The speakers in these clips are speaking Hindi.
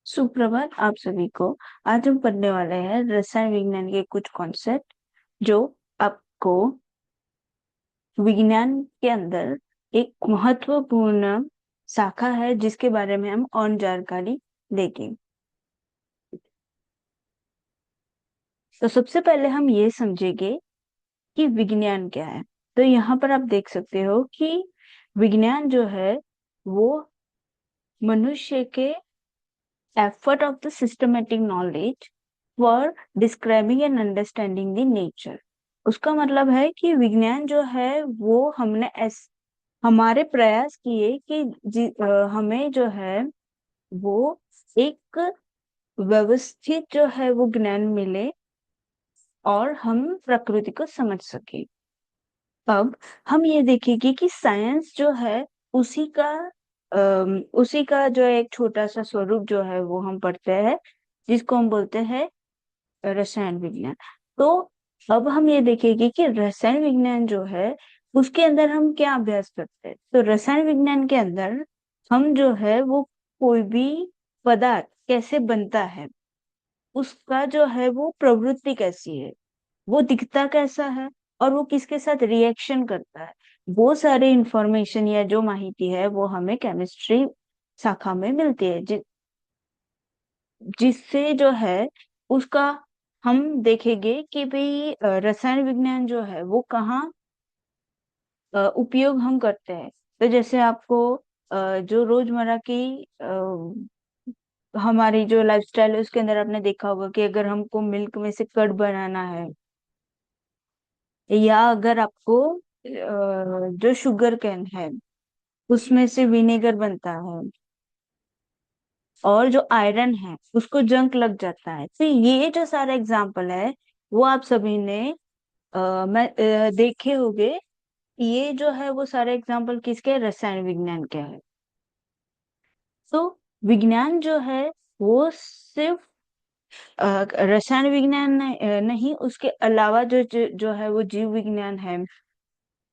सुप्रभात आप सभी को। आज हम पढ़ने वाले हैं रसायन विज्ञान के कुछ कॉन्सेप्ट जो आपको विज्ञान के अंदर एक महत्वपूर्ण शाखा है, जिसके बारे में हम और जानकारी देंगे। तो सबसे पहले हम ये समझेंगे कि विज्ञान क्या है। तो यहाँ पर आप देख सकते हो कि विज्ञान जो है वो मनुष्य के effort of the systematic knowledge for describing and understanding the nature। उसका मतलब है कि विज्ञान जो है वो हमारे प्रयास किए कि हमें जो है वो एक व्यवस्थित जो है वो ज्ञान मिले और हम प्रकृति को समझ सके। अब हम ये देखेंगे कि साइंस जो है उसी का उसी का जो एक छोटा सा स्वरूप जो है वो हम पढ़ते हैं, जिसको हम बोलते हैं रसायन विज्ञान। तो अब हम ये देखेंगे कि रसायन विज्ञान जो है उसके अंदर हम क्या अभ्यास करते हैं। तो रसायन विज्ञान के अंदर हम जो है वो कोई भी पदार्थ कैसे बनता है, उसका जो है वो प्रवृत्ति कैसी है, वो दिखता कैसा है, और वो किसके साथ रिएक्शन करता है, वो सारे इंफॉर्मेशन या जो माहिती है वो हमें केमिस्ट्री शाखा में मिलती है, जिससे जो है उसका हम देखेंगे कि भाई रसायन विज्ञान जो है वो कहाँ उपयोग हम करते हैं। तो जैसे आपको जो रोजमर्रा की हमारी जो लाइफस्टाइल है उसके अंदर आपने देखा होगा कि अगर हमको मिल्क में से कर्ड बनाना है, या अगर आपको जो शुगर कैन है उसमें से विनेगर बनता है, और जो आयरन है उसको जंक लग जाता है। तो ये जो सारा एग्जाम्पल है वो आप सभी ने देखे होंगे। ये जो है वो सारे एग्जाम्पल किसके, रसायन विज्ञान के है। तो विज्ञान जो है वो सिर्फ रसायन विज्ञान नहीं, उसके अलावा जो है वो जीव विज्ञान है,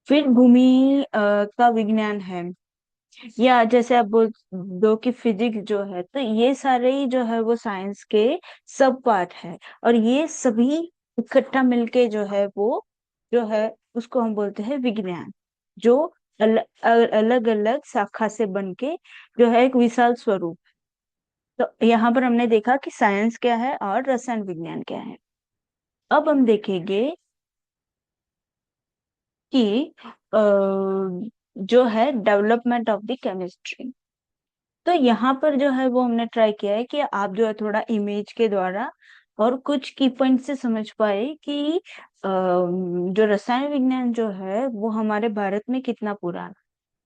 फिर भूमि का विज्ञान है, या जैसे आप बोल दो कि फिजिक्स जो है। तो ये सारे ही जो है वो साइंस के सब पार्ट है, और ये सभी इकट्ठा मिलके जो है वो जो है उसको हम बोलते हैं विज्ञान, जो अलग अलग शाखा से बन के जो है एक विशाल स्वरूप। तो यहाँ पर हमने देखा कि साइंस क्या है और रसायन विज्ञान क्या है। अब हम देखेंगे कि जो है डेवलपमेंट ऑफ द केमिस्ट्री। तो यहाँ पर जो है वो हमने ट्राई किया है कि आप जो है थोड़ा इमेज के द्वारा और कुछ की पॉइंट से समझ पाए कि जो रसायन विज्ञान जो है वो हमारे भारत में कितना पुराना।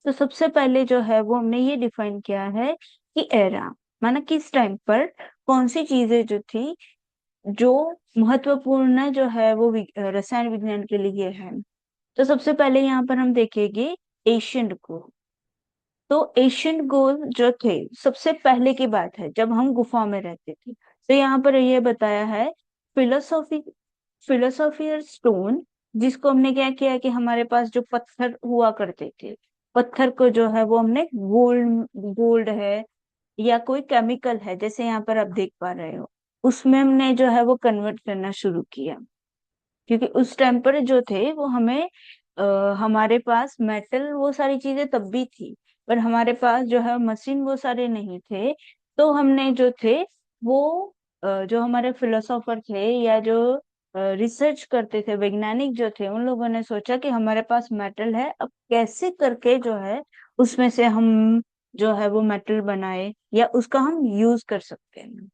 तो सबसे पहले जो है वो हमने ये डिफाइन किया है कि एरा, माना किस टाइम पर कौन सी चीजें जो थी जो महत्वपूर्ण जो है वो रसायन विज्ञान के लिए है। तो सबसे पहले यहाँ पर हम देखेंगे एशियन को। तो एशियन गोल जो थे, सबसे पहले की बात है जब हम गुफा में रहते थे। तो यहाँ पर ये बताया है फिलोसॉफी फिलोसॉफियर स्टोन, जिसको हमने क्या किया कि हमारे पास जो पत्थर हुआ करते थे, पत्थर को जो है वो हमने गोल्ड गोल्ड है या कोई केमिकल है जैसे यहाँ पर आप देख पा रहे हो, उसमें हमने जो है वो कन्वर्ट करना शुरू किया। क्योंकि उस टाइम पर जो थे वो हमारे पास मेटल वो सारी चीजें तब भी थी, पर हमारे पास जो है मशीन वो सारे नहीं थे। तो हमने जो थे वो जो हमारे फिलोसोफर थे या जो रिसर्च करते थे, वैज्ञानिक जो थे, उन लोगों ने सोचा कि हमारे पास मेटल है, अब कैसे करके जो है उसमें से हम जो है वो मेटल बनाए या उसका हम यूज कर सकते हैं।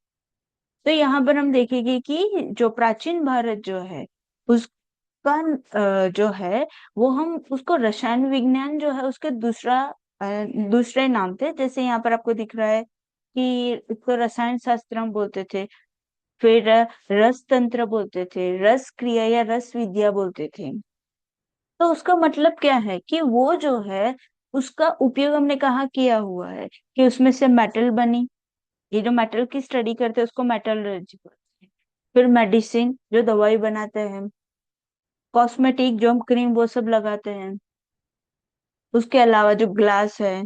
तो यहाँ पर हम देखेंगे कि जो प्राचीन भारत जो है उसका जो है वो हम उसको रसायन विज्ञान जो है उसके दूसरे नाम थे। जैसे यहाँ पर आपको दिख रहा है कि इसको रसायन शास्त्र हम बोलते थे, फिर रस तंत्र बोलते थे, रस क्रिया या रस विद्या बोलते थे। तो उसका मतलब क्या है कि वो जो है उसका उपयोग हमने कहाँ किया हुआ है कि उसमें से मेटल बनी। ये जो मेटल की स्टडी करते हैं उसको मेटलर्जी बोलते हैं। फिर मेडिसिन जो दवाई बनाते हैं, कॉस्मेटिक जो हम क्रीम वो सब लगाते हैं, उसके अलावा जो ग्लास है,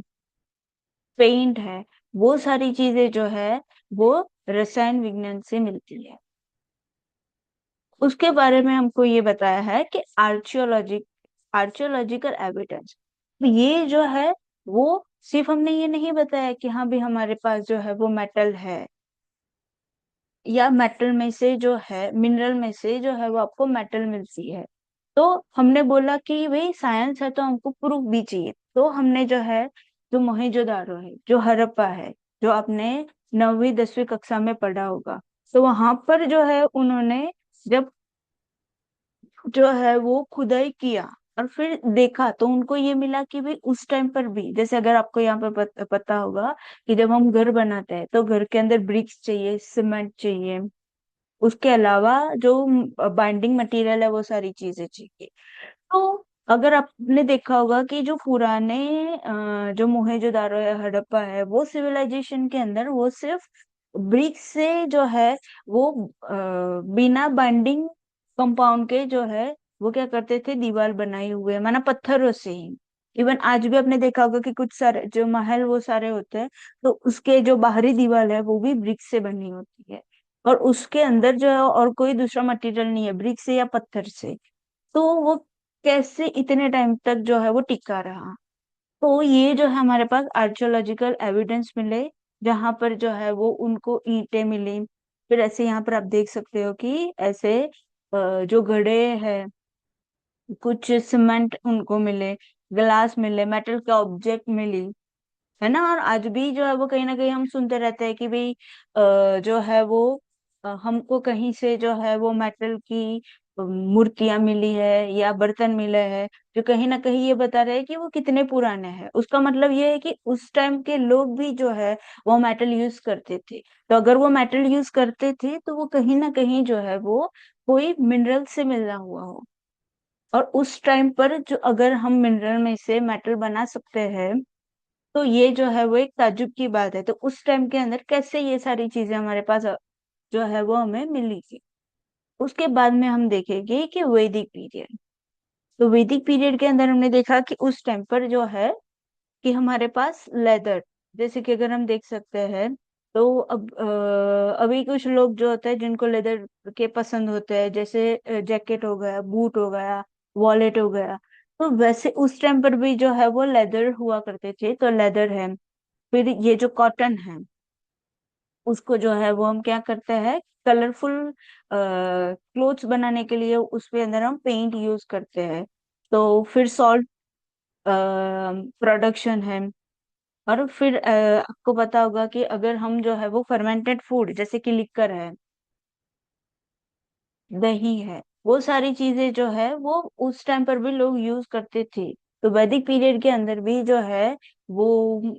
पेंट है, वो सारी चीजें जो है वो रसायन विज्ञान से मिलती है। उसके बारे में हमको ये बताया है कि आर्चियोलॉजिकल एविडेंस, ये जो है वो सिर्फ हमने ये नहीं बताया कि हाँ भी हमारे पास जो है वो मेटल है, या मेटल में से जो है, मिनरल में से जो है वो आपको मेटल मिलती है। तो हमने बोला कि भाई साइंस है तो हमको प्रूफ भी चाहिए। तो हमने जो है, जो मोहेंजोदारो है, जो हड़प्पा है, जो आपने 9वीं 10वीं कक्षा में पढ़ा होगा, तो वहां पर जो है उन्होंने जब जो है वो खुदाई किया और फिर देखा, तो उनको ये मिला कि भाई उस टाइम पर भी, जैसे अगर आपको यहाँ पर पता होगा कि जब हम घर बनाते हैं तो घर के अंदर ब्रिक्स चाहिए, सीमेंट चाहिए, उसके अलावा जो बाइंडिंग मटेरियल है वो सारी चीजें चाहिए। तो अगर आपने देखा होगा कि जो पुराने जो मोहेंजोदारो है, हड़प्पा है, वो सिविलाइजेशन के अंदर वो सिर्फ ब्रिक से जो है वो बिना बाइंडिंग कंपाउंड के जो है वो क्या करते थे, दीवार बनाई हुए, माना पत्थरों से ही। इवन आज भी आपने देखा होगा कि कुछ सारे जो महल वो सारे होते हैं, तो उसके जो बाहरी दीवार है वो भी ब्रिक से बनी होती है, और उसके अंदर जो है और कोई दूसरा मटेरियल नहीं है, ब्रिक से या पत्थर से। तो वो कैसे इतने टाइम तक जो है वो टिका रहा। तो ये जो है हमारे पास आर्कियोलॉजिकल एविडेंस मिले, जहां पर जो है वो उनको ईंटें मिली। फिर ऐसे यहाँ पर आप देख सकते हो कि ऐसे जो घड़े हैं, कुछ सीमेंट उनको मिले, ग्लास मिले, मेटल के ऑब्जेक्ट मिली, है ना। और आज भी जो है वो कहीं ना कहीं हम सुनते रहते हैं कि भाई जो है वो हमको कहीं से जो है वो मेटल की मूर्तियां मिली है या बर्तन मिले हैं, जो कहीं ना कहीं ये बता रहे हैं कि वो कितने पुराने हैं। उसका मतलब ये है कि उस टाइम के लोग भी जो है वो मेटल यूज करते थे। तो अगर वो मेटल यूज करते थे तो वो कहीं ना कहीं जो है वो कोई मिनरल से मिला हुआ हो। और उस टाइम पर जो अगर हम मिनरल में से मेटल बना सकते हैं, तो ये जो है वो एक ताज्जुब की बात है। तो उस टाइम के अंदर कैसे ये सारी चीजें हमारे पास जो है वो हमें मिली थी। उसके बाद में हम देखेंगे कि वैदिक पीरियड। तो वैदिक पीरियड के अंदर हमने देखा कि उस टाइम पर जो है कि हमारे पास लेदर, जैसे कि अगर हम देख सकते हैं, तो अब अभी कुछ लोग जो होते हैं जिनको लेदर के पसंद होते हैं, जैसे जैकेट हो गया, बूट हो गया, वॉलेट हो गया, तो वैसे उस टाइम पर भी जो है वो लेदर हुआ करते थे। तो लेदर है। फिर ये जो कॉटन है, उसको जो है वो हम क्या करते हैं, कलरफुल क्लोथ्स बनाने के लिए उस पे अंदर हम पेंट यूज करते हैं। तो फिर सॉल्ट प्रोडक्शन है। और फिर आपको पता होगा कि अगर हम जो है वो फर्मेंटेड फूड, जैसे कि लिकर है, दही है, वो सारी चीजें जो है वो उस टाइम पर भी लोग यूज करते थे। तो वैदिक पीरियड के अंदर भी जो है वो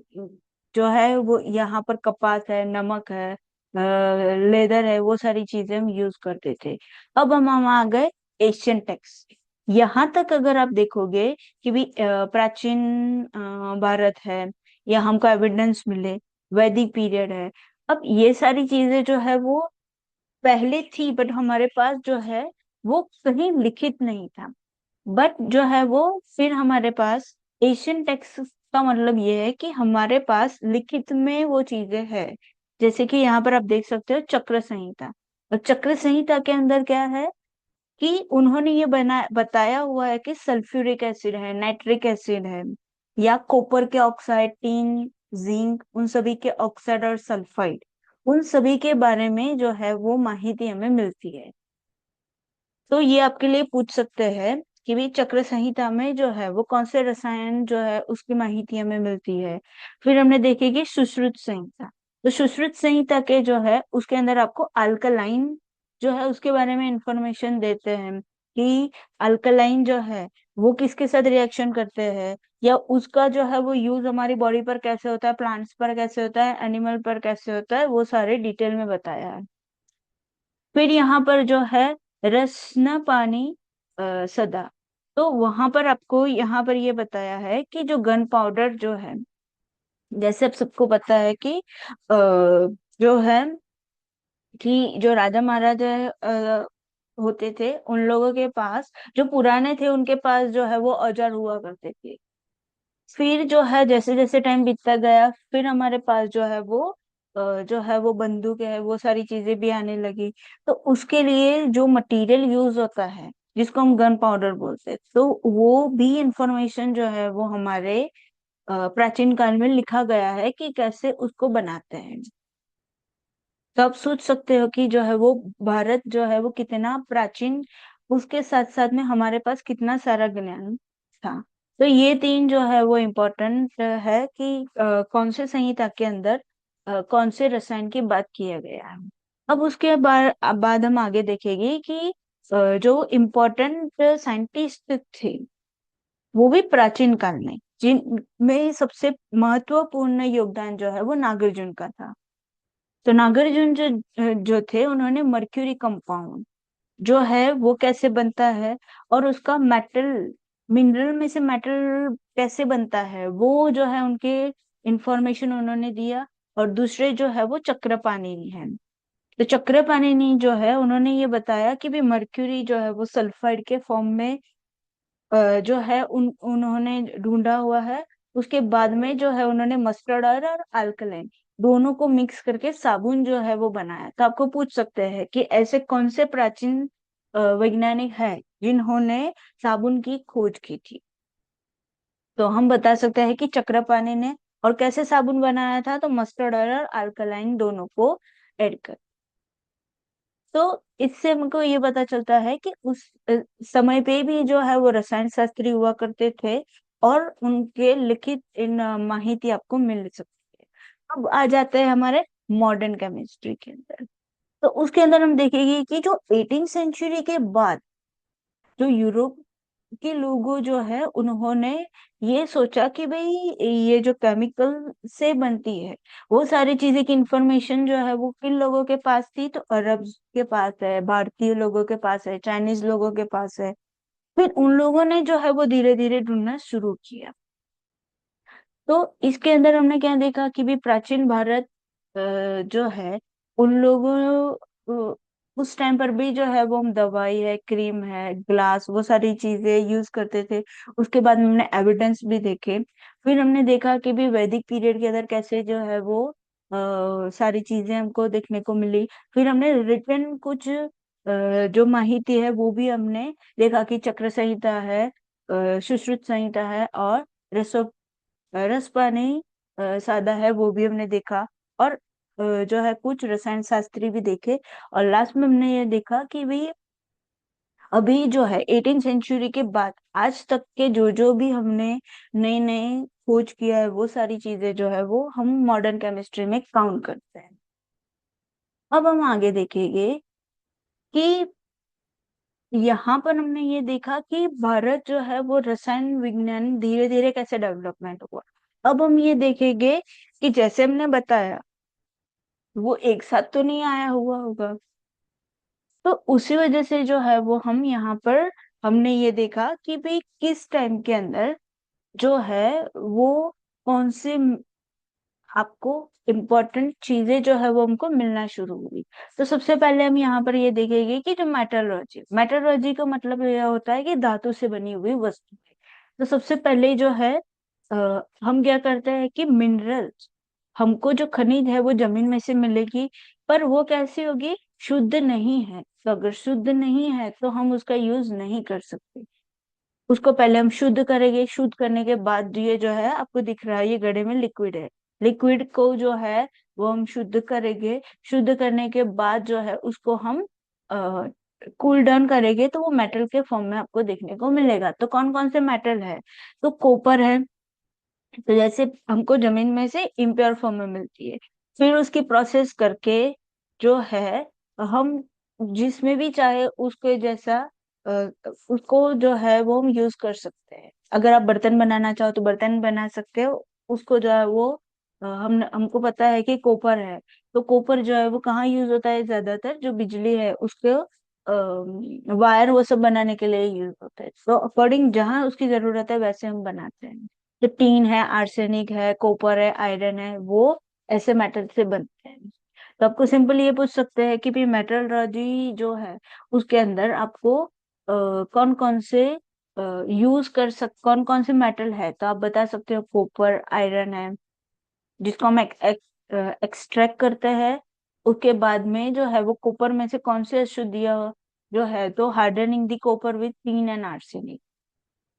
जो है वो यहाँ पर कपास है, नमक है, लेदर है, वो सारी चीजें हम यूज करते थे। अब हम आ गए एशियन टेक्स्ट। यहाँ तक अगर आप देखोगे कि भी प्राचीन भारत है, या हमको एविडेंस मिले, वैदिक पीरियड है। अब ये सारी चीजें जो है वो पहले थी, बट हमारे पास जो है वो कहीं लिखित नहीं था। बट जो है वो फिर हमारे पास एशियन टेक्स्ट का मतलब ये है कि हमारे पास लिखित में वो चीजें है। जैसे कि यहाँ पर आप देख सकते हो चक्र संहिता। और चक्र संहिता के अंदर क्या है कि उन्होंने ये बताया हुआ है कि सल्फ्यूरिक एसिड है, नाइट्रिक एसिड है, या कॉपर के ऑक्साइड, टीन, जिंक, उन सभी के ऑक्साइड और सल्फाइड, उन सभी के बारे में जो है वो माहिती हमें मिलती है। तो ये आपके लिए पूछ सकते हैं कि भी चक्र संहिता में जो है वो कौन से रसायन जो है उसकी माहिती हमें मिलती है। फिर हमने देखे कि सुश्रुत संहिता। तो सुश्रुत संहिता के जो है उसके अंदर आपको अल्कलाइन जो है उसके बारे में इंफॉर्मेशन देते हैं कि अल्कलाइन जो है वो किसके साथ रिएक्शन करते हैं, या उसका जो है वो यूज हमारी बॉडी पर कैसे होता है, प्लांट्स पर कैसे होता है, एनिमल पर कैसे होता है, वो सारे डिटेल में बताया है। फिर यहाँ पर जो है रसना पानी सदा। तो वहां पर आपको यहाँ पर ये बताया है कि जो गन पाउडर जो है, जैसे अब सबको पता है कि जो है कि जो राजा महाराजा होते थे उन लोगों के पास, जो पुराने थे उनके पास जो है वो औजार हुआ करते थे। फिर जो है जैसे जैसे टाइम बीतता गया, फिर हमारे पास जो है वो जो है वो बंदूक है, वो सारी चीजें भी आने लगी। तो उसके लिए जो मटेरियल यूज होता है, जिसको हम गन पाउडर बोलते हैं, तो वो भी इंफॉर्मेशन जो है वो हमारे प्राचीन काल में लिखा गया है कि कैसे उसको बनाते हैं। तो आप सोच सकते हो कि जो है वो भारत जो है वो कितना प्राचीन, उसके साथ साथ में हमारे पास कितना सारा ज्ञान था। तो ये तीन जो है वो इम्पोर्टेंट है कि कौन से संहिता के अंदर कौन से रसायन की बात किया गया है। अब उसके बाद हम आगे देखेंगे कि जो इम्पोर्टेंट साइंटिस्ट थे, वो भी प्राचीन काल में, जिनमें सबसे महत्वपूर्ण योगदान जो है वो नागार्जुन का था। तो नागार्जुन जो थे, उन्होंने मर्क्यूरी कंपाउंड जो है वो कैसे बनता है, और उसका मेटल, मिनरल में से मेटल कैसे बनता है, वो जो है उनके इंफॉर्मेशन उन्होंने दिया। और दूसरे जो है वो चक्रपाणिनि है। तो चक्रपाणिनि जो है, उन्होंने ये बताया कि भी मर्क्यूरी जो है वो सल्फाइड के फॉर्म में जो है उन्होंने ढूंढा हुआ है। उसके बाद में जो है उन्होंने मस्टर्ड ऑयल और अल्कलाइन दोनों को मिक्स करके साबुन जो है वो बनाया। तो आपको पूछ सकते हैं कि ऐसे कौन से प्राचीन वैज्ञानिक हैं जिन्होंने साबुन की खोज की थी। तो हम बता सकते हैं कि चक्रपाणी ने। और कैसे साबुन बनाया था, तो मस्टर्ड ऑयल और अल्कलाइन दोनों को ऐड कर। तो इससे हमको ये पता चलता है कि उस समय पे भी जो है वो रसायन शास्त्री हुआ करते थे, और उनके लिखित इन माहिती आपको मिल सकती है। अब आ जाते हैं हमारे मॉडर्न केमिस्ट्री के अंदर। तो उसके अंदर हम देखेंगे कि जो 18 सेंचुरी के बाद जो यूरोप के लोगों जो है, उन्होंने ये सोचा कि भाई ये जो केमिकल से बनती है, वो सारी चीजें की इंफॉर्मेशन जो है वो किन लोगों के पास थी, तो अरब के पास है, भारतीय लोगों के पास है, चाइनीज लोगों के पास है। फिर उन लोगों ने जो है वो धीरे धीरे ढूंढना शुरू किया। तो इसके अंदर हमने क्या देखा कि भी प्राचीन भारत जो है, उन लोगों अ, उस टाइम पर भी जो है वो हम दवाई है, क्रीम है, ग्लास, वो सारी चीजें यूज करते थे। उसके बाद में हमने एविडेंस भी देखे। फिर हमने देखा कि भी वैदिक पीरियड के अंदर कैसे जो है वो सारी चीजें हमको देखने को मिली। फिर हमने रिटर्न कुछ जो माहिती है वो भी हमने देखा कि चक्र संहिता है, सुश्रुत संहिता है, और रस पानी सादा है, वो भी हमने देखा। और जो है कुछ रसायन शास्त्री भी देखे। और लास्ट में हमने ये देखा कि भाई अभी जो है 18 सेंचुरी के बाद आज तक के जो जो भी हमने नए नए खोज किया है, वो सारी चीजें जो है वो हम मॉडर्न केमिस्ट्री में काउंट करते हैं। अब हम आगे देखेंगे कि यहाँ पर हमने ये देखा कि भारत जो है वो रसायन विज्ञान धीरे धीरे कैसे डेवलपमेंट हुआ। अब हम ये देखेंगे कि जैसे हमने बताया, वो एक साथ तो नहीं आया हुआ होगा। तो उसी वजह से जो है वो हम यहाँ पर हमने ये देखा कि भाई किस टाइम के अंदर जो है वो कौन से आपको इम्पोर्टेंट चीजें जो है वो हमको मिलना शुरू हुई। तो सबसे पहले हम यहाँ पर ये देखेंगे कि जो मेटलर्जी, मेटलर्जी का मतलब यह होता है कि धातु से बनी हुई वस्तु। तो सबसे पहले जो है हम क्या करते हैं कि मिनरल, हमको जो खनिज है वो जमीन में से मिलेगी, पर वो कैसी होगी, शुद्ध नहीं है। तो अगर शुद्ध नहीं है तो हम उसका यूज नहीं कर सकते। उसको पहले हम शुद्ध करेंगे, शुद्ध करने के बाद ये जो है आपको दिख रहा है, ये घड़े में लिक्विड है। लिक्विड को जो है वो हम शुद्ध करेंगे। शुद्ध करने के बाद जो है उसको हम कूल डाउन करेंगे, तो वो मेटल के फॉर्म में आपको देखने को मिलेगा। तो कौन कौन से मेटल है, तो कॉपर है। तो जैसे हमको जमीन में से इम्प्योर फॉर्म में मिलती है, फिर उसकी प्रोसेस करके जो है हम जिसमें भी चाहे उसके जैसा अ, उसको जो है वो हम यूज कर सकते हैं। अगर आप बर्तन बनाना चाहो तो बर्तन बना सकते हो। उसको जो है वो हम हमको पता है कि कॉपर है। तो कॉपर जो है वो कहाँ यूज होता है, ज्यादातर जो बिजली है उसको वायर वो सब बनाने के लिए यूज होता है। तो अकॉर्डिंग जहाँ उसकी जरूरत है वैसे हम बनाते हैं। जो टीन है, आर्सेनिक है, कॉपर है, आयरन है, वो ऐसे मेटल से बनते हैं। तो आपको सिंपल ये पूछ सकते हैं कि भी मेटलर्जी जो है उसके अंदर आपको कौन कौन से कौन कौन से मेटल है, तो आप बता सकते हो कॉपर, आयरन है, जिसको हम एक्सट्रैक्ट करते हैं। उसके बाद में जो है वो कॉपर में से कौन से अशुद्धियां जो है, तो hardening the copper with tin and arsenic.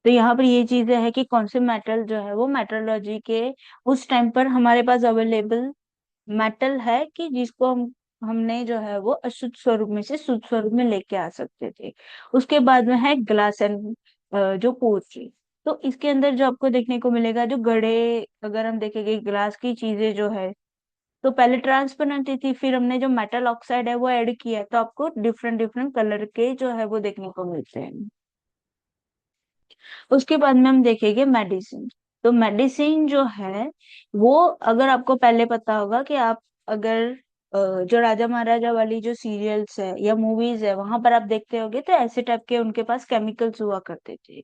तो यहाँ पर ये चीजें है कि कौन से मेटल जो है वो मेटरोलॉजी के उस टाइम पर हमारे पास अवेलेबल मेटल है कि जिसको हमने जो है वो अशुद्ध स्वरूप में से शुद्ध स्वरूप में लेके आ सकते थे। उसके बाद में है ग्लास एंड जो पोर्ट्री। तो इसके अंदर जो आपको देखने को मिलेगा, जो घड़े, अगर हम देखेंगे ग्लास की चीजें जो है, तो पहले ट्रांसपेरेंट थी, फिर हमने जो मेटल ऑक्साइड है वो ऐड किया है, तो आपको डिफरेंट डिफरेंट कलर के जो है वो देखने को मिलते हैं। उसके बाद में हम देखेंगे मेडिसिन। तो मेडिसिन जो है वो, अगर आपको पहले पता होगा कि आप अगर जो राजा महाराजा वाली जो सीरियल्स है या मूवीज है वहां पर आप देखते होगे, तो ऐसे टाइप के उनके पास केमिकल्स हुआ करते थे।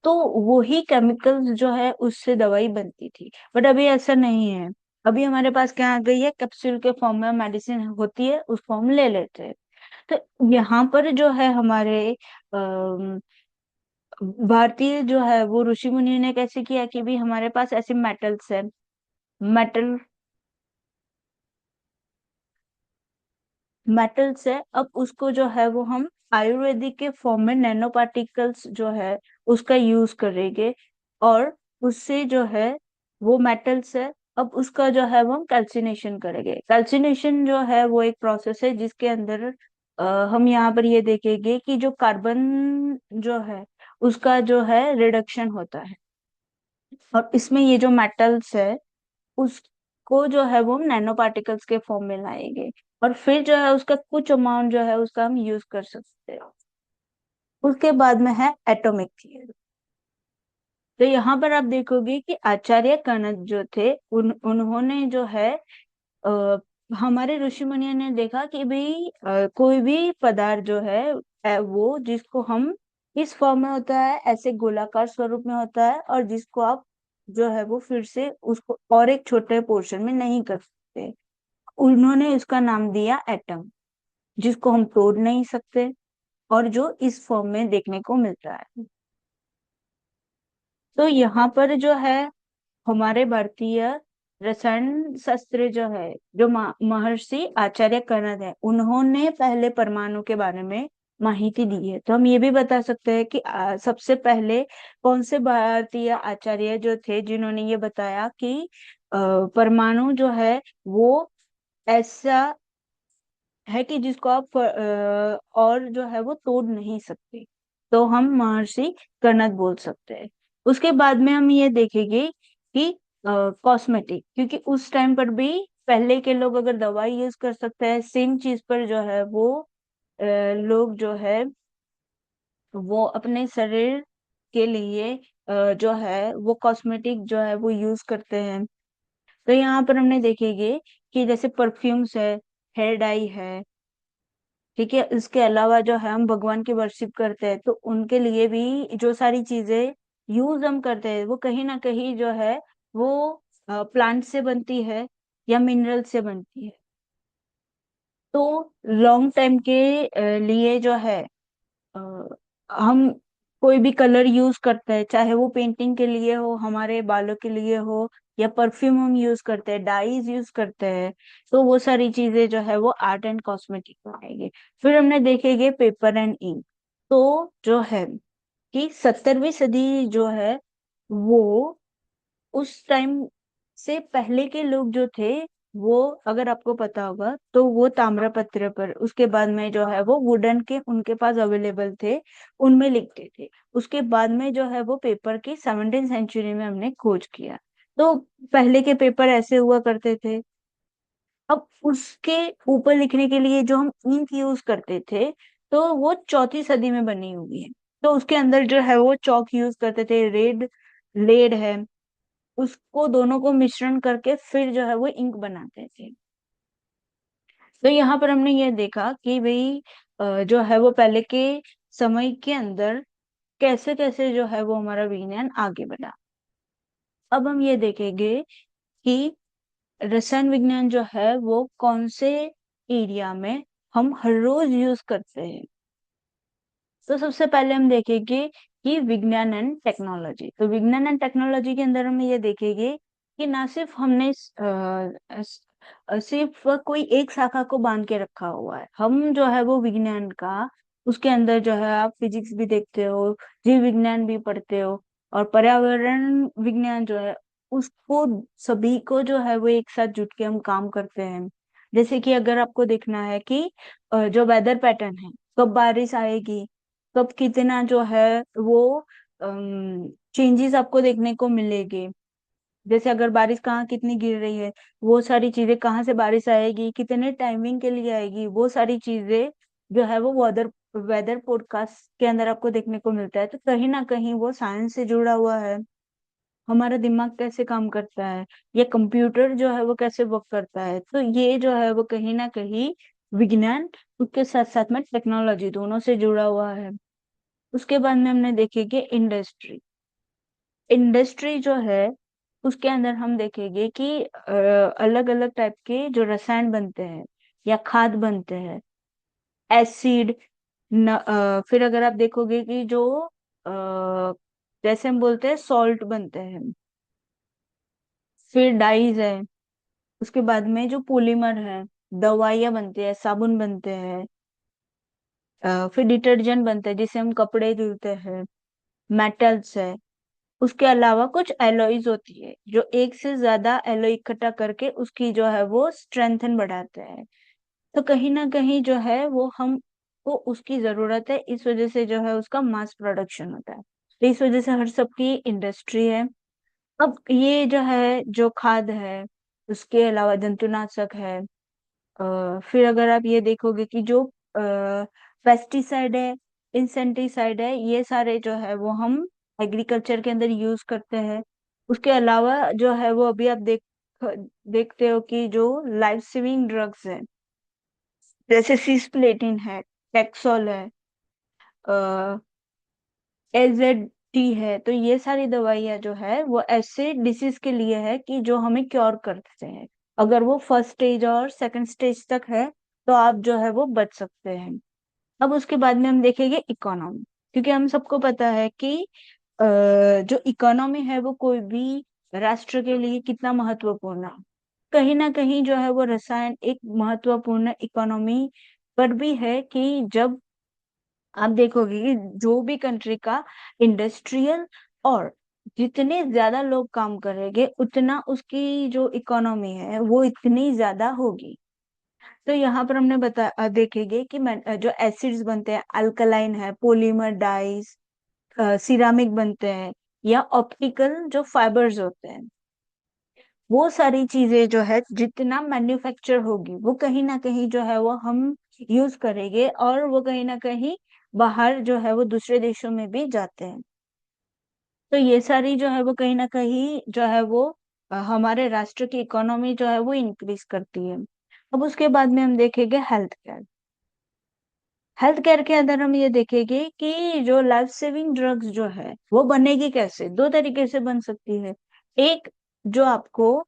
तो वही केमिकल्स जो है उससे दवाई बनती थी, बट अभी ऐसा नहीं है। अभी हमारे पास क्या आ गई है, कैप्सूल के फॉर्म में मेडिसिन होती है, उस फॉर्म ले लेते हैं। तो यहाँ पर जो है हमारे भारतीय जो है वो ऋषि मुनि ने कैसे किया कि भी हमारे पास ऐसे मेटल्स है, मेटल मेटल्स है, अब उसको जो है वो हम आयुर्वेदिक के फॉर्म में नैनो पार्टिकल्स जो है उसका यूज करेंगे। और उससे जो है वो मेटल्स है, अब उसका जो है वो हम कैल्सिनेशन करेंगे। कैल्सिनेशन जो है वो एक प्रोसेस है जिसके अंदर हम यहाँ पर ये देखेंगे कि जो कार्बन जो है उसका जो है रिडक्शन होता है, और इसमें ये जो मेटल्स है उसको जो है वो हम नैनो पार्टिकल्स के फॉर्म में लाएंगे, और फिर जो है उसका कुछ अमाउंट जो है उसका हम यूज कर सकते हैं। उसके बाद में है एटॉमिक थियरी। तो यहाँ पर आप देखोगे कि आचार्य कनक जो थे उन्होंने जो है आ, हमारे ऋषि मुनियों ने देखा कि भाई कोई भी पदार्थ जो है वो जिसको हम इस फॉर्म में होता है, ऐसे गोलाकार स्वरूप में होता है, और जिसको आप जो है वो फिर से उसको और एक छोटे पोर्शन में नहीं कर सकते, उन्होंने उसका नाम दिया एटम, जिसको हम तोड़ नहीं सकते और जो इस फॉर्म में देखने को मिलता है। तो यहाँ पर जो है हमारे भारतीय रसायन शास्त्र जो है, जो महर्षि आचार्य कर्ण है, उन्होंने पहले परमाणु के बारे में माहिती दी है। तो हम ये भी बता सकते हैं कि सबसे पहले कौन से भारतीय आचार्य जो थे जिन्होंने ये बताया कि परमाणु जो है वो ऐसा है कि जिसको आप और जो है वो तोड़ नहीं सकते, तो हम महर्षि कर्णद बोल सकते हैं। उसके बाद में हम ये देखेंगे कि कॉस्मेटिक, क्योंकि उस टाइम पर भी पहले के लोग अगर दवाई यूज कर सकते हैं सेम चीज पर जो है वो लोग जो है वो अपने शरीर के लिए जो है वो कॉस्मेटिक जो है वो यूज करते हैं। तो यहाँ पर हमने देखेंगे कि जैसे परफ्यूम्स है, हेयर डाई है, ठीक है, इसके अलावा जो है हम भगवान की वर्शिप करते हैं, तो उनके लिए भी जो सारी चीजें यूज हम करते हैं वो कहीं ना कहीं जो है वो प्लांट से बनती है या मिनरल से बनती है। तो लॉन्ग टाइम के लिए जो है अ, हम कोई भी कलर यूज करते हैं, चाहे वो पेंटिंग के लिए हो, हमारे बालों के लिए हो, या परफ्यूम हम यूज करते हैं, डाइज यूज करते हैं, तो वो सारी चीजें जो है वो आर्ट एंड कॉस्मेटिक में आएंगे। फिर हमने देखेंगे पेपर एंड इंक। तो जो है कि 17वीं सदी जो है वो उस टाइम से पहले के लोग जो थे वो, अगर आपको पता होगा तो वो ताम्रपत्र पर, उसके बाद में जो है वो वुडन के उनके पास अवेलेबल थे, उनमें लिखते थे। उसके बाद में जो है वो पेपर की 17th सेंचुरी में हमने खोज किया। तो पहले के पेपर ऐसे हुआ करते थे। अब उसके ऊपर लिखने के लिए जो हम इंक यूज करते थे, तो वो 4वीं सदी में बनी हुई है। तो उसके अंदर जो है वो चौक यूज करते थे, रेड लेड है, उसको दोनों को मिश्रण करके फिर जो है वो इंक बनाते थे। तो यहाँ पर हमने ये देखा कि भाई जो है वो पहले के समय के अंदर कैसे कैसे जो है वो हमारा विज्ञान आगे बढ़ा। अब हम ये देखेंगे कि रसायन विज्ञान जो है वो कौन से एरिया में हम हर रोज यूज करते हैं। तो सबसे पहले हम देखेंगे कि विज्ञान एंड टेक्नोलॉजी। तो विज्ञान एंड टेक्नोलॉजी के अंदर हम ये देखेंगे कि ना सिर्फ हमने सिर्फ कोई एक शाखा को बांध के रखा हुआ है, हम जो है वो विज्ञान का, उसके अंदर जो है आप फिजिक्स भी देखते हो, जीव विज्ञान भी पढ़ते हो, और पर्यावरण विज्ञान जो है उसको, सभी को जो है वो एक साथ जुट के हम काम करते हैं। जैसे कि अगर आपको देखना है कि जो वेदर पैटर्न है, कब बारिश आएगी, कब कितना जो है वो चेंजेस आपको देखने को मिलेगी। जैसे अगर बारिश कहाँ कितनी गिर रही है, वो सारी चीजें, कहाँ से बारिश आएगी, कितने टाइमिंग के लिए आएगी, वो सारी चीजें जो है वो वेदर वेदर पॉडकास्ट के अंदर आपको देखने को मिलता है। तो कहीं ना कहीं वो साइंस से जुड़ा हुआ है। हमारा दिमाग कैसे काम करता है, ये कंप्यूटर जो है वो कैसे वर्क करता है, तो ये जो है वो कहीं ना कहीं विज्ञान, उसके साथ साथ में टेक्नोलॉजी, दोनों से जुड़ा हुआ है। उसके बाद में हमने देखेंगे इंडस्ट्री। इंडस्ट्री जो है उसके अंदर हम देखेंगे कि अलग अलग टाइप के जो रसायन बनते हैं या खाद बनते हैं, एसिड, फिर अगर आप देखोगे कि जो जैसे हम बोलते हैं सॉल्ट बनते हैं, फिर डाइज है, उसके बाद में जो पॉलीमर है, दवाइयाँ बनती है, साबुन बनते हैं, फिर डिटर्जेंट बनते हैं जिससे हम कपड़े धुलते हैं, मेटल्स है। उसके अलावा कुछ एलॉयज होती है जो एक से ज्यादा एलॉय इकट्ठा करके उसकी जो है वो स्ट्रेंथन बढ़ाते हैं। तो कहीं ना कहीं जो है वो हम को उसकी जरूरत है, इस वजह से जो है उसका मास प्रोडक्शन होता है। तो इस वजह से हर सबकी इंडस्ट्री है। अब ये जो है जो खाद है, उसके अलावा जंतुनाशक है, फिर अगर आप ये देखोगे कि जो पेस्टिसाइड है, इंसेक्टिसाइड है, ये सारे जो है वो हम एग्रीकल्चर के अंदर यूज करते हैं। उसके अलावा जो है वो अभी आप देखते हो कि जो लाइफ सेविंग ड्रग्स है, जैसे सिस्प्लेटिन है, टेक्सोल है, एजेड है, तो ये सारी दवाइयाँ जो है वो ऐसे डिसीज के लिए है कि जो हमें क्योर करते हैं। अगर वो फर्स्ट स्टेज और सेकंड स्टेज तक है तो आप जो है वो बच सकते हैं। अब उसके बाद में हम देखेंगे इकोनॉमी, क्योंकि हम सबको पता है कि जो इकोनॉमी है वो कोई भी राष्ट्र के लिए कितना महत्वपूर्ण है। कहीं ना कहीं जो है वो रसायन एक महत्वपूर्ण इकोनॉमी पर भी है कि जब आप देखोगे कि जो भी कंट्री का इंडस्ट्रियल, और जितने ज्यादा लोग काम करेंगे उतना उसकी जो इकोनॉमी है वो इतनी ज्यादा होगी। तो यहाँ पर हमने देखेंगे कि जो एसिड्स बनते हैं, अल्कलाइन है, पॉलीमर डाइज, सिरामिक बनते हैं, या ऑप्टिकल जो फाइबर्स होते हैं, वो सारी चीजें जो है जितना मैन्युफैक्चर होगी वो कहीं ना कहीं जो है वो हम यूज करेंगे, और वो कहीं ना कहीं बाहर जो है वो दूसरे देशों में भी जाते हैं। तो ये सारी जो है वो कहीं ना कहीं जो है वो हमारे राष्ट्र की इकोनॉमी जो है वो इंक्रीज करती है। अब उसके बाद में हम देखेंगे हेल्थ केयर। हेल्थ केयर के अंदर हम ये देखेंगे कि जो लाइफ सेविंग ड्रग्स जो है वो बनेगी कैसे, दो तरीके से बन सकती है। एक, जो आपको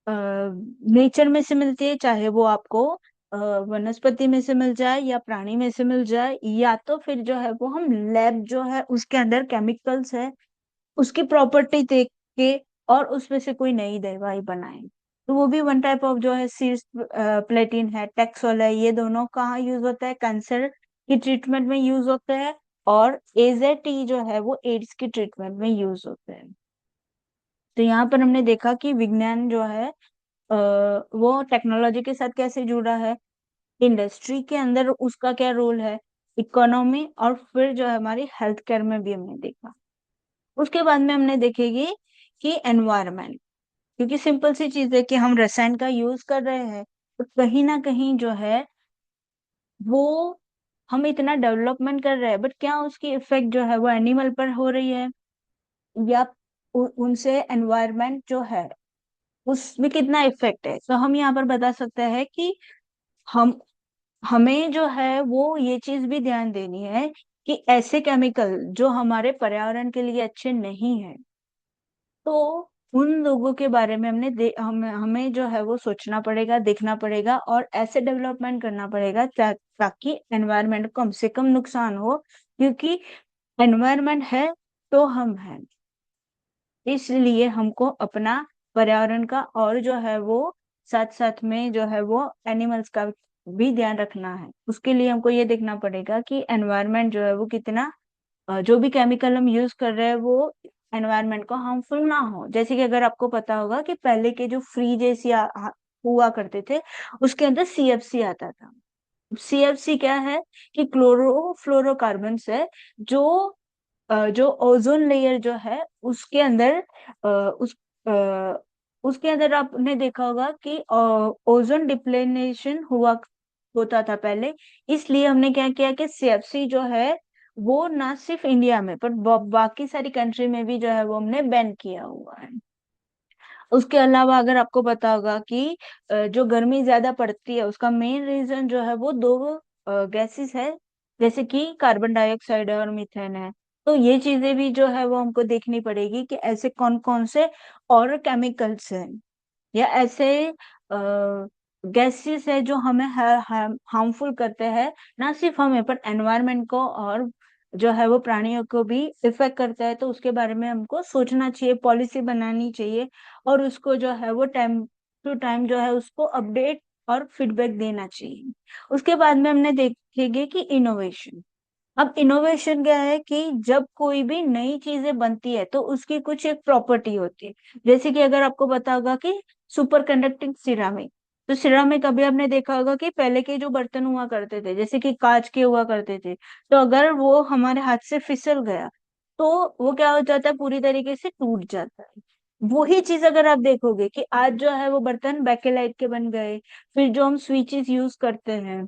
नेचर में से मिलती है, चाहे वो आपको वनस्पति में से मिल जाए या प्राणी में से मिल जाए, या तो फिर जो है वो हम लैब जो है उसके अंदर केमिकल्स है उसकी प्रॉपर्टी देख के और उसमें से कोई नई दवाई बनाए। तो वो भी वन टाइप ऑफ जो है सीड्स, प्लेटिन है, टेक्सोल है, ये दोनों कहाँ यूज होता है, कैंसर की ट्रीटमेंट में यूज होता है, और एजेटी जो है वो एड्स की ट्रीटमेंट में यूज होता है। तो यहाँ पर हमने देखा कि विज्ञान जो है वो टेक्नोलॉजी के साथ कैसे जुड़ा है, इंडस्ट्री के अंदर उसका क्या रोल है, इकोनॉमी, और फिर जो है हमारी हेल्थ केयर में भी हमने देखा। उसके बाद में हमने देखेगी कि एनवायरमेंट, क्योंकि सिंपल सी चीज है कि हम रसायन का यूज कर रहे हैं, तो कहीं ना कहीं जो है वो हम इतना डेवलपमेंट कर रहे हैं, बट क्या उसकी इफेक्ट जो है वो एनिमल पर हो रही है, या उनसे एनवायरमेंट जो है उसमें कितना इफेक्ट है। तो हम यहाँ पर बता सकते हैं कि हम हमें जो है वो ये चीज भी ध्यान देनी है कि ऐसे केमिकल जो हमारे पर्यावरण के लिए अच्छे नहीं है, तो उन लोगों के बारे में हमें जो है वो सोचना पड़ेगा, देखना पड़ेगा, और ऐसे डेवलपमेंट करना पड़ेगा ताकि एनवायरनमेंट को कम से कम नुकसान हो, क्योंकि एनवायरनमेंट है तो हम हैं। इसलिए हमको अपना पर्यावरण का, और जो है वो साथ साथ में जो है वो एनिमल्स का भी ध्यान रखना है। उसके लिए हमको ये देखना पड़ेगा कि एनवायरनमेंट जो है वो कितना जो भी केमिकल हम यूज कर रहे हैं वो एनवायरनमेंट को हार्मफुल ना हो। जैसे कि अगर आपको पता होगा कि पहले के जो फ्रिजेस या हुआ करते थे, उसके अंदर सीएफसी आता था। सीएफसी क्या है कि क्लोरोफ्लोरोकार्बन्स है, जो जो ओजोन लेयर जो है उसके अंदर अ, उसके अंदर आपने देखा होगा कि ओजोन डिप्लेनेशन हुआ होता था पहले। इसलिए हमने क्या किया कि सीएफसी जो है वो ना सिर्फ इंडिया में पर बाकी सारी कंट्री में भी जो है वो हमने बैन किया हुआ है। उसके अलावा अगर आपको पता होगा कि जो गर्मी ज्यादा पड़ती है उसका मेन रीजन जो है वो दो गैसेस है, जैसे कि कार्बन डाइऑक्साइड है और मीथेन है। तो ये चीजें भी जो है वो हमको देखनी पड़ेगी कि ऐसे कौन कौन से और केमिकल्स हैं या ऐसे गैसेस है जो हमें हार्मफुल करते हैं, ना सिर्फ हमें पर एनवायरनमेंट को और जो है वो प्राणियों को भी इफेक्ट करता है। तो उसके बारे में हमको सोचना चाहिए, पॉलिसी बनानी चाहिए, और उसको जो है वो टाइम टू टाइम जो है उसको अपडेट और फीडबैक देना चाहिए। उसके बाद में हमने देखेंगे कि इनोवेशन। अब इनोवेशन क्या है कि जब कोई भी नई चीजें बनती है तो उसकी कुछ एक प्रॉपर्टी होती है। जैसे कि अगर आपको पता होगा कि सुपर कंडक्टिंग सिरामिक, तो सिरामिक अभी आपने देखा होगा कि पहले के जो बर्तन हुआ करते थे जैसे कि कांच के हुआ करते थे, तो अगर वो हमारे हाथ से फिसल गया तो वो क्या हो जाता है, पूरी तरीके से टूट जाता है। वही चीज अगर आप देखोगे कि आज जो है वो बर्तन बेकेलाइट के बन गए, फिर जो हम स्विचेस यूज करते हैं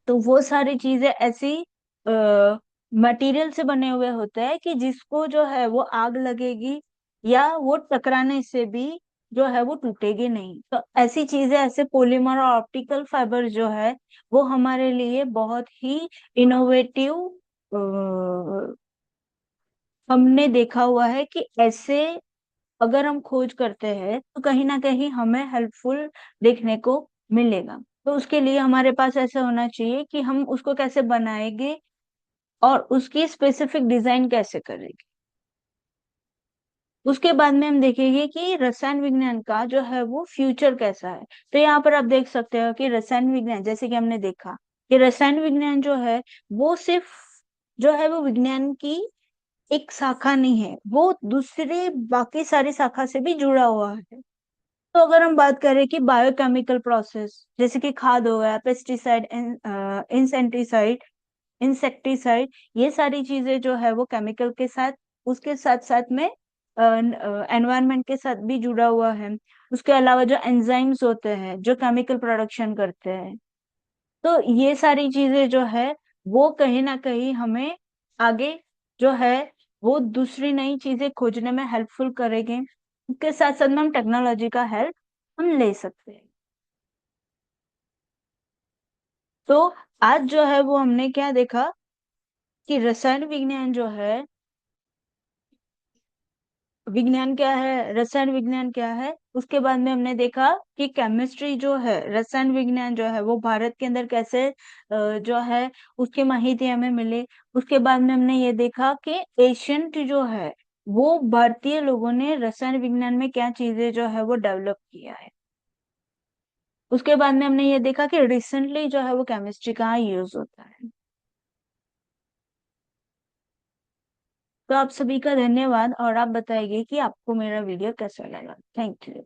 तो वो सारी चीजें ऐसी मटेरियल से बने हुए होते हैं कि जिसको जो है वो आग लगेगी या वो टकराने से भी जो है वो टूटेगी नहीं। तो ऐसी चीजें, ऐसे पॉलीमर और ऑप्टिकल फाइबर जो है वो हमारे लिए बहुत ही इनोवेटिव हमने देखा हुआ है कि ऐसे अगर हम खोज करते हैं तो कहीं ना कहीं हमें हेल्पफुल देखने को मिलेगा। तो उसके लिए हमारे पास ऐसा होना चाहिए कि हम उसको कैसे बनाएंगे और उसकी स्पेसिफिक डिजाइन कैसे करेंगे। उसके बाद में हम देखेंगे कि रसायन विज्ञान का जो है वो फ्यूचर कैसा है। तो यहाँ पर आप देख सकते हो कि रसायन विज्ञान, जैसे कि हमने देखा कि रसायन विज्ञान जो है वो सिर्फ जो है वो विज्ञान की एक शाखा नहीं है, वो दूसरे बाकी सारी शाखा से भी जुड़ा हुआ है। तो अगर हम बात करें कि बायोकेमिकल प्रोसेस, जैसे कि खाद हो गया, पेस्टिसाइड, इंसेक्टिसाइड इंसेक्टिसाइड, ये सारी चीजें जो है वो केमिकल के साथ, उसके साथ साथ में एनवायरनमेंट के साथ भी जुड़ा हुआ है। उसके अलावा जो एंजाइम्स होते हैं जो केमिकल प्रोडक्शन करते हैं, तो ये सारी चीजें जो है वो कहीं ना कहीं हमें आगे जो है वो दूसरी नई चीजें खोजने में हेल्पफुल करेंगे। इसके साथ साथ में हम टेक्नोलॉजी का हेल्प हम ले सकते हैं। तो आज जो है वो हमने क्या देखा कि रसायन विज्ञान जो है, विज्ञान क्या है, रसायन विज्ञान क्या है। उसके बाद में हमने देखा कि केमिस्ट्री जो है, रसायन विज्ञान जो है वो भारत के अंदर कैसे जो है उसके माहिती हमें मिले। उसके बाद में हमने ये देखा कि एशियंट जो है वो भारतीय लोगों ने रसायन विज्ञान में क्या चीजें जो है वो डेवलप किया है। उसके बाद में हमने ये देखा कि रिसेंटली जो है वो केमिस्ट्री कहाँ यूज होता है। तो आप सभी का धन्यवाद, और आप बताइए कि आपको मेरा वीडियो कैसा लगा। Thank you.